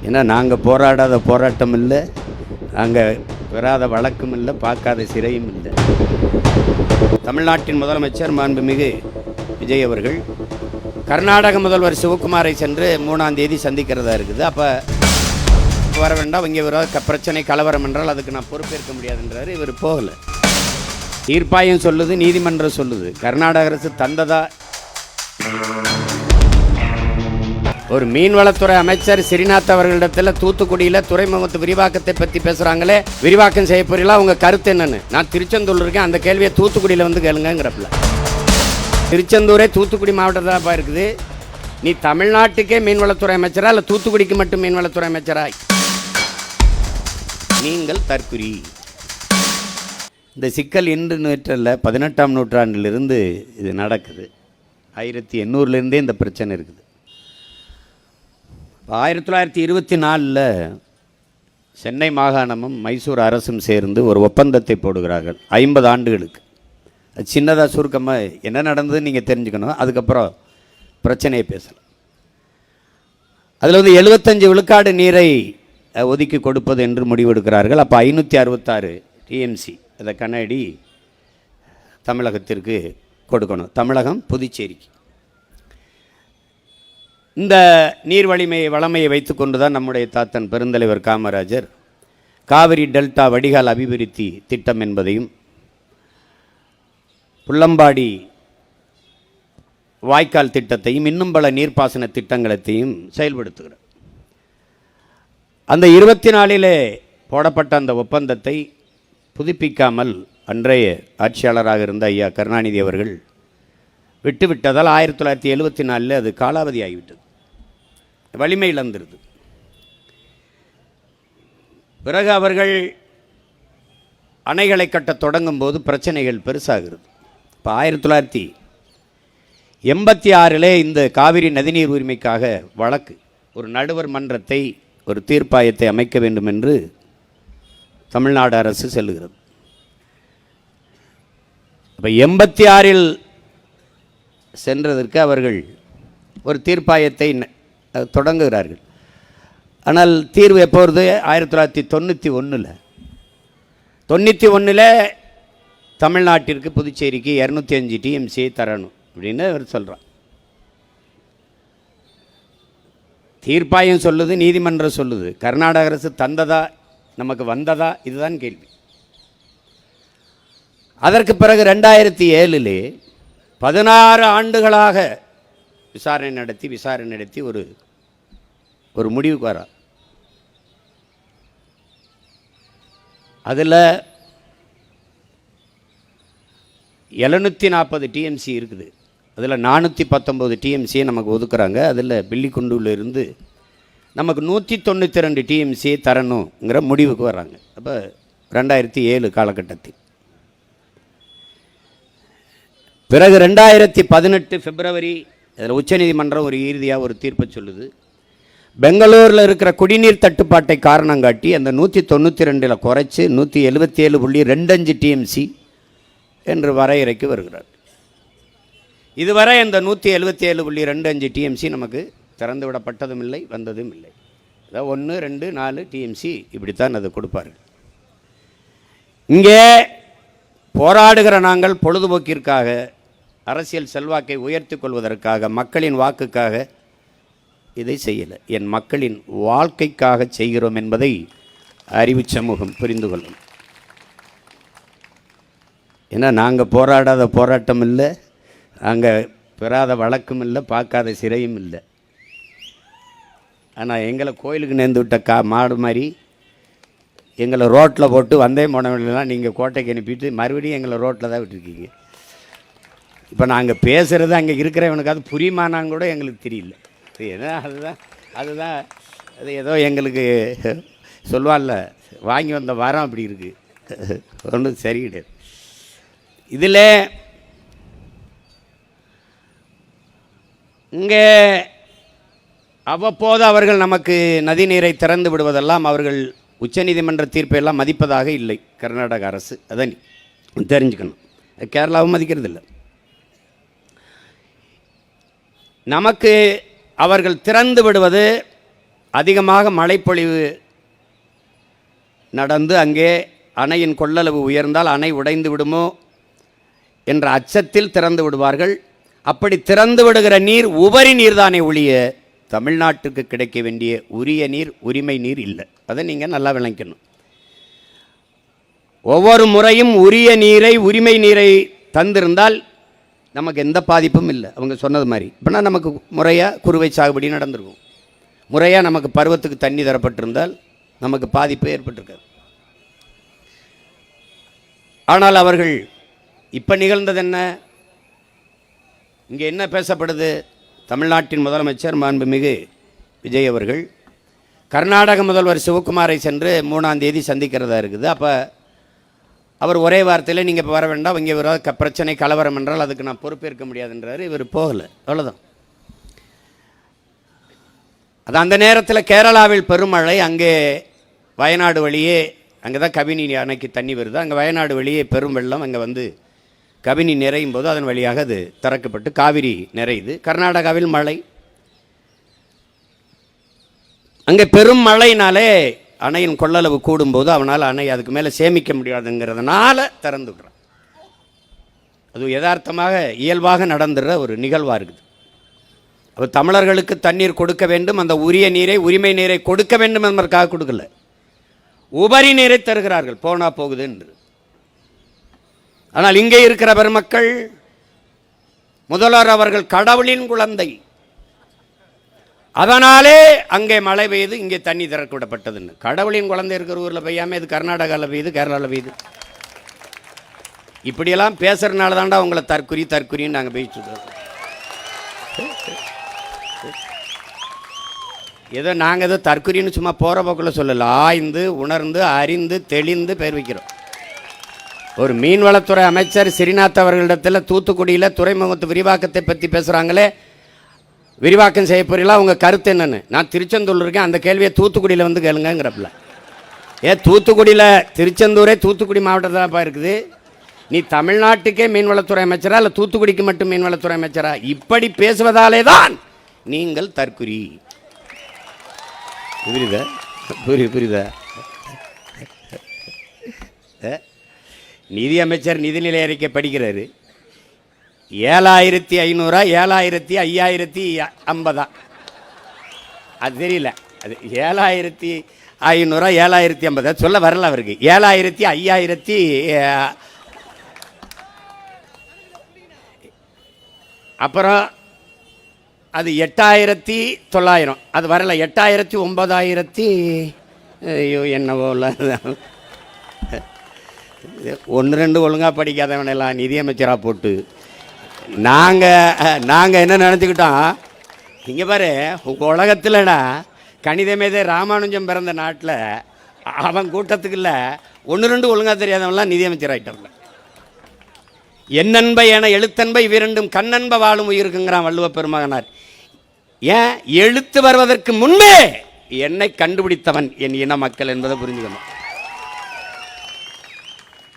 ஏன்னா நாங்கள் போராடாத போராட்டம் இல்லை, நாங்கள் பெறாத வழக்கும் இல்லை, பார்க்காத சிறையும் இல்லை. தமிழ்நாட்டின் முதலமைச்சர் மாண்புமிகு விஜய் அவர்கள் கர்நாடக முதல்வர் சிவகுமாரை சென்று 3ஆம் தேதி சந்திக்கிறதா இருக்குது. அப்போ வர வேண்டாம், இங்கே ஒரு பிரச்சனை கலவரம் என்றால் அதுக்கு நான் பொறுப்பேற்க முடியாதுன்றார். இவர் போகலை. தீர்ப்பாயம் சொல்லுது, நீதிமன்றம் சொல்லுது, கர்நாடக அரசு தந்ததா? ஒரு மீன்வளத்துறை அமைச்சர் ஸ்ரீநாத் அவர்களிடத்தில் தூத்துக்குடியில் துறைமுகத்து விரிவாக்கத்தை பற்றி பேசுகிறாங்களே, விரிவாக்கம் செய்ய போறீங்களா, உங்கள் கருத்து என்னன்னு? நான் திருச்செந்தூர் இருக்கேன், அந்த கேள்வியை தூத்துக்குடியில் வந்து கேளுங்கிறப்பில்ல. திருச்செந்தூரே தூத்துக்குடி மாவட்டத்தில் இருக்குது. நீ தமிழ்நாட்டுக்கே மீன்வளத்துறை அமைச்சரா இல்லை தூத்துக்குடிக்கு மட்டும் மீன்வளத்துறை அமைச்சரா? நீங்கள் தற்குறி. இந்த சிக்கல் இன்று நேற்றல்ல, 18ஆம் நூற்றாண்டிலிருந்து இது நடக்குது. 1800 இந்த பிரச்சனை இருக்குது. 1924 சென்னை மாகாணமும் மைசூர் அரசும் சேர்ந்து ஒரு ஒப்பந்தத்தை போடுகிறார்கள் 50 ஆண்டுகளுக்கு. சின்னதாக சுருக்கமாக என்ன நடந்ததுன்னு நீங்கள் தெரிஞ்சுக்கணும், அதுக்கப்புறம் பிரச்சனையை பேசலாம். அதில் வந்து 75 விழுக்காடு நீரை ஒதுக்கி கொடுப்பது என்று முடிவெடுக்கிறார்கள். அப்போ 566 டிஎம்சி அதை கண்ணாடி தமிழகத்திற்கு கொடுக்கணும், தமிழகம் புதுச்சேரிக்கு. இந்த நீர் வளமையை வைத்து கொண்டு தான் நம்முடைய தாத்தன் பெருந்தலைவர் காமராஜர் காவிரி டெல்டா வடிகால் அபிவிருத்தி திட்டம் என்பதையும் புள்ளம்பாடி வாய்க்கால் திட்டத்தையும் இன்னும் பல நீர்ப்பாசன திட்டங்களையும் செயல்படுத்துகிறார். அந்த 24 போடப்பட்ட அந்த ஒப்பந்தத்தை புதுப்பிக்காமல் அன்றைய ஆட்சியாளராக இருந்த ஐயா கருணாநிதி அவர்கள் விட்டுவிட்டதால் 1974 அது காலாவதி ஆகிவிட்டது, வலிமை இழந்துருது. பிறகு அவர்கள் அணைகளை கட்ட தொடங்கும் போது பிரச்சனைகள் பெருசாகிறது. இப்போ 1986 இந்த காவிரி நதிநீர் உரிமைக்காக வழக்கு, ஒரு நடுவர் மன்றத்தை, ஒரு தீர்ப்பாயத்தை அமைக்க வேண்டும் என்று தமிழ்நாடு அரசு செல்லுகிறது. இப்போ 86 சென்றதற்கு அவர்கள் ஒரு தீர்ப்பாயத்தை தொடங்குகிறார்கள். ஆனால் தீர்வு எப்போ வருது? 1991 தமிழ்நாட்டிற்கு புதுச்சேரிக்கு 205 டிஎம்சியை தரணும் அப்படின்னு அவர் சொல்கிறார். தீர்ப்பாயம் சொல்லுது, நீதிமன்றம் சொல்லுது, கர்நாடக அரசு தந்ததா, நமக்கு வந்ததா? இதுதான் கேள்வி. அதற்கு பிறகு 2007 16 ஆண்டுகளாக விசாரணை நடத்தி ஒரு முடிவுக்கு வர. அதில் 740 டிஎம்சி இருக்குது. அதில் 419 டிஎம்சியை நமக்கு ஒதுக்குறாங்க. அதில் பில்லிக்குண்டுவில் இருந்து நமக்கு 192 டிஎம்சியை தரணுங்கிற முடிவுக்கு வராங்க. அப்போ 2007 காலகட்டத்தில். பிறகு 2018 பிப்ரவரி அதில் உச்சநீதிமன்றம் ஒரு இறுதியாக ஒரு தீர்ப்பை சொல்லுது. பெங்களூரில் இருக்கிற குடிநீர் தட்டுப்பாட்டை காரணம் காட்டி அந்த 192 குறைச்சி 177.25 டிஎம்சி என்று வரையறைக்கு வருகிறார். இதுவரை அந்த 177.25 டிஎம்சி நமக்கு திறந்து விடப்பட்டதும் இல்லை, வந்ததும் இல்லை. அதாவது 1, 2, 4 டிஎம்சி இப்படித்தான் அது கொடுப்பார்கள். இங்கே போராடுகிற நாங்கள் பொழுதுபோக்கிற்காக, அரசியல் செல்வாக்கை உயர்த்தி கொள்வதற்காக, மக்களின் வாக்குக்காக இதை செய்யலை. என் மக்களின் வாழ்க்கைக்காக செய்கிறோம் என்பதை அறிவு சமூகம் புரிந்து கொள்ளும். ஏன்னா நாங்கள் போராடாத போராட்டம் இல்லை, நாங்கள் பெறாத வழக்கும் இல்லை, பார்க்காத சிறையும் இல்லை. ஆனால் எங்களை கோயிலுக்கு நேர்ந்து விட்ட மாடு மாதிரி எங்களை ரோட்டில் போட்டு வந்தே போனவங்களெல்லாம் நீங்கள் கோட்டைக்கு அனுப்பிட்டு மறுபடியும் எங்களை ரோட்டில் தான் விட்டுருக்கீங்க. இப்போ நாங்கள் பேசுகிறது அங்கே இருக்கிறவனுக்கு அது புரியுமானான்னு கூட எங்களுக்கு தெரியல. ஏன்னா அதுதான் அது ஏதோ எங்களுக்கு சொல்லுவான்ல, வாங்கி வந்த வாரம் அப்படி இருக்குது, ஒன்றும் சரி கிடையாது. இதில் இங்கே அவ்வப்போது அவர்கள் நமக்கு நதிநீரை திறந்து விடுவதெல்லாம் அவர்கள் உச்சநீதிமன்ற தீர்ப்பையெல்லாம் மதிப்பதாக இல்லை கர்நாடக அரசு. அதை தெரிஞ்சுக்கணும். கேரளாவும் மதிக்கிறதில்லை. நமக்கு அவர்கள் திறந்து விடுவது அதிகமாக மழைப்பொழிவு நடந்து அங்கே அணையின் கொள்ளளவு உயர்ந்தால் அணை உடைந்து விடுமோ என்ற அச்சத்தில் திறந்து விடுவார்கள். அப்படி திறந்து விடுகிற நீர் உபரி நீர் தானே ஒழிய தமிழ்நாட்டுக்கு கிடைக்க வேண்டிய உரிய நீர், உரிமை நீர் இல்லை. அதை நீங்கள் நல்லா விளங்கணும். ஒவ்வொரு முறையும் உரிய நீரை, உரிமை நீரை தந்திருந்தால் நமக்கு எந்த பாதிப்பும் இல்லை. அவங்க சொன்னது மாதிரி இப்போனா நமக்கு முறையாக குறுவை சாகுபடி நடந்திருக்கும். முறையாக நமக்கு பருவத்துக்கு தண்ணி தரப்பட்டிருந்தால் நமக்கு பாதிப்பு ஏற்பட்டிருக்காது. ஆனால் அவர்கள் இப்போ நிகழ்ந்தது என்ன? இங்கே என்ன பேசப்படுது? தமிழ்நாட்டின் முதலமைச்சர் மாண்புமிகு விஜய் அவர்கள் கர்நாடக முதல்வர் சிவகுமாரை சென்று 3ஆம் தேதி சந்திக்கிறதா இருக்குது. அப்போ அவர் ஒரே வார்த்தையில் நீங்கள் இப்போ வர வேண்டாம், இங்கே ஒரு பிரச்சனை கலவரம் என்றால் அதுக்கு நான் பொறுப்பேற்க முடியாதுன்றார். இவர் போகலை, அவ்வளோதான். அது அந்த நேரத்தில் கேரளாவில் பெருமழை, அங்கே வயநாடு வழியே, அங்கே தான் கபினி அணைக்கு தண்ணி வருது, அங்கே வயநாடு வழியே பெரும் வெள்ளம், அங்கே வந்து கபினி நிறையும் போது அதன் வழியாக அது திறக்கப்பட்டு காவிரி நிறையுது. கர்நாடகாவில் மழை, அங்கே பெரும் மழையினாலே அணையின் கொள்ளளவு கூடும்போது அவனால் அணை அதுக்கு மேலே சேமிக்க முடியாதுங்கிறதுனால திறந்து விடுறான். அது யதார்த்தமாக இயல்பாக நடந்துடுற ஒரு நிகழ்வாக இருக்குது. அப்போ தமிழர்களுக்கு தண்ணீர் கொடுக்க வேண்டும், அந்த உரிய நீரை, உரிமை நீரை கொடுக்க வேண்டும் என்பதற்காக கொடுக்கல, உபரி நீரை தருகிறார்கள் போனா போகுது என்று. ஆனால் இங்கே இருக்கிற பெருமக்கள், முதல்வர் அவர்கள் கடவுளின் குழந்தை, அதனாலே அங்கே மழை பெய்யுது, இங்கே தண்ணி திறக்க விடப்பட்டதுன்னு. கடவுளின் குழந்தை இருக்கிற ஊரில் பெய்யாமல் இது கர்நாடகாவில் பெய்யுது, கேரளாவில் பெய்யுது. இப்படியெல்லாம் பேசுறதுனால தாண்டா உங்களை தற்குறின்னு நாங்கள் பேசிட்டு. ஏதோ நாங்கள் ஏதோ தற்குறின்னு சும்மா போகிற போக்கில் சொல்லலை, ஆய்ந்து உணர்ந்து அறிந்து தெளிந்து பேர் வைக்கிறோம். ஒரு மீன்வளத்துறை அமைச்சர் ஸ்ரீநாத் அவர்களிடத்தில் தூத்துக்குடியில் துறைமுகத்து விரிவாக்கத்தை பற்றி பேசுகிறாங்களே, விரிவாக்கம் செய்ய போறீங்களா, உங்கள் கருத்து என்னன்னு? நான் திருச்செந்தூர் இருக்கேன், அந்த கேள்வியை தூத்துக்குடியில் வந்து கேளுங்கிறப்பில்ல. தூத்துக்குடியில், திருச்செந்தூரே தூத்துக்குடி மாவட்டத்தில் தான்ப்பா இருக்குது. நீ தமிழ்நாட்டுக்கே மீன்வளத்துறை அமைச்சரா இல்லை தூத்துக்குடிக்கு மட்டும் மீன்வளத்துறை அமைச்சரா? இப்படி பேசுவதாலே தான் நீங்கள் தற்குறி. புரியுதா? நிதி அமைச்சர் நிதிநிலை அறிக்கை படிக்கிறாரு. 7500 7550 அது தெரியல, அது 7500 7050 சொல்ல வரல அவருக்கு. 7000 5000 அப்புறம் அது 8900 அது வரல. 8000 9000 ஐயோ என்னவோ ஒன்று ரெண்டு ஒழுங்காக படிக்காதவனெல்லாம் நிதியமைச்சராக போட்டு நாங்கள் என்ன நினச்சிக்கிட்டோம், இங்கே பாரு உங்கள் உலகத்தில்டா கணிதமேதே ராமானுஜம் பிறந்த நாட்டில் அவன் கூட்டத்துக்கு இல்லை, ஒன்று ரெண்டு ஒழுங்காக தெரியாதவன்லாம் நிதியமைச்சராகிட்டவங்க. என்னன்பை என எழுத்தன்பை இவ்விரண்டும் கண்ணன்ப வாழும் உயிருக்குங்கிறான் வள்ளுவ பெருமகனார். ஏன் எழுத்து வருவதற்கு முன்பே என்னை கண்டுபிடித்தவன் என் இன மக்கள் என்பதை புரிஞ்சுக்கணும்.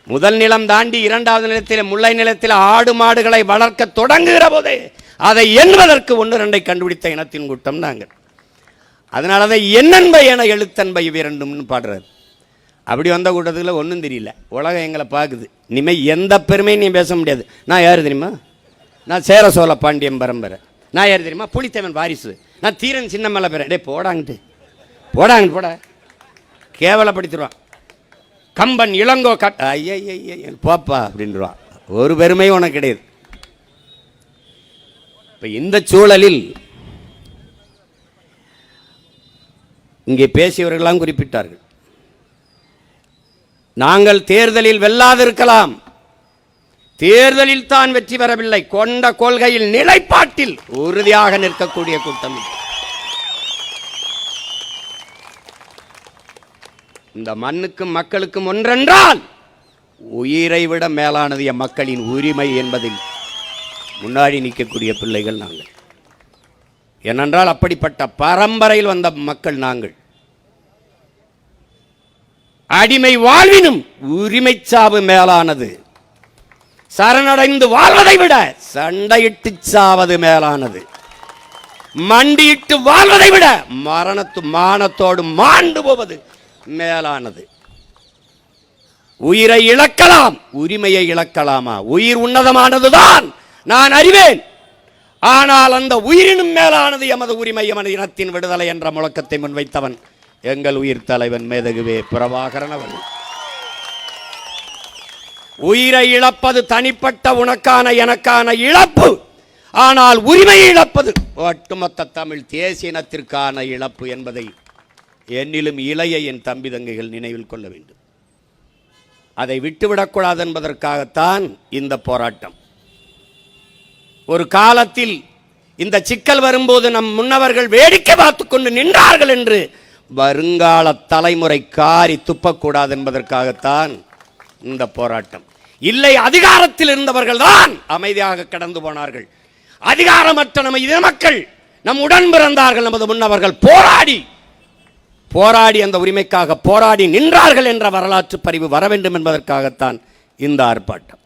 முதல் நிலம் தாண்டி இரண்டாவது நிலத்தில், முல்லை நிலத்தில் ஆடு மாடுகளை வளர்க்க தொடங்குகிற போது அதை எண்ணுவதற்கு 1-2 கண்டுபிடித்த இனத்தின் கூட்டம் நாங்கள். அதனால அதை என்னன்பை என எழுத்தன்பை இவ்விரண்டும்னு பாடுறாரு. அப்படி வந்த கூட்டத்தில் ஒன்றும் தெரியல. உலகம் எங்களை பார்க்குது. இனிமேல் எந்த பெருமையும் நீ பேச முடியாது. நான் யார் தெரியுமா? நான் சேர சோழ பாண்டியம் பரம்பரை. நான் யார் தெரியுமா? புலித்தேவன் வாரிசு. நான் தீரன் சின்ன மேலே பேரேன். டே போடாங்கிட்டு போட கேவலப்படுத்திடுவான். கம்பன் இளங்கோ ஐய போப்பா அப்படின்றான். ஒரு பெருமையும் உனக்கு கிடையாது. இப்போ இந்த சூழலில் இங்கே பேசியவர்களாம் குறிப்பிட்டார்கள், நாங்கள் தேர்தலில் வெல்லாதிருக்கலாம், தேர்தலில் தான் வெற்றி பெறவில்லை, கொண்ட கொள்கையில் நிலைப்பாட்டில் உறுதியாக நிற்கக்கூடிய கூட்டம். இந்த மண்ணுக்கும் மக்களுக்கும் ஒன்றென்றால் உயிரை விட மேலானது என் மக்களின் உரிமை என்பதில் முன்னாடி நிற்கக்கூடிய பிள்ளைகள் நாங்கள். ஏனென்றால் அப்படிப்பட்ட பரம்பரையில் வந்த மக்கள் நாங்கள். அடிமை வாழ்வினும் உரிமை சாவு மேலானது, சரணடைந்து வாழ்வதை விட சண்டையிட்டு சாவது மேலானது. மண்டியிட்டு வாழ்வதை விட மானத்தோடு மாண்டு போவது மேலானது. உயிரை இழக்கலாம், உரிமையை இழக்கலாமா? உயிர் உன்னதமானதுதான், நான் அறிவேன். ஆனால் அந்த உயிரினும் மேலானது எமது உரிமை, எமது இனத்தின் விடுதலை என்ற முழக்கத்தை முன்வைத்தவன் எங்கள் உயிர் தலைவன் மேதகுவே பிரபாகரன் அவர்கள். உயிரை இழப்பது தனிப்பட்ட உனக்கான எனக்கான இழப்பு. ஆனால் உரிமையை இழப்பது ஒட்டுமொத்த தமிழ் தேசிய இனத்திற்கான இழப்பு என்பதை என்னிலும் இளைய என் தம்பி தங்கைகள் நினைவில் கொள்ள வேண்டும். அதை விட்டுவிடக்கூடாது என்பதற்காகத்தான் இந்த போராட்டம். ஒரு காலத்தில் இந்த சிக்கல் வரும்போது நம் முன்னவர்கள் வேடிக்கை பார்த்து கொண்டு நின்றார்கள் என்று வருங்கால தலைமுறை காரி துப்பக்கூடாது என்பதற்காகத்தான் இந்த போராட்டம். இல்லை, அதிகாரத்தில் இருந்தவர்கள் தான் அமைதியாக கடந்து போனார்கள். அதிகாரமற்ற நம்ம இன மக்கள் நம் உடன் பிறந்தார்கள், நமது முன்னவர்கள் போராடி அந்த உரிமைக்காக போராடி நின்றார்கள் என்ற வரலாற்று பதிவு வர வேண்டும் என்பதற்காகத்தான் இந்த ஆர்ப்பாட்டம்.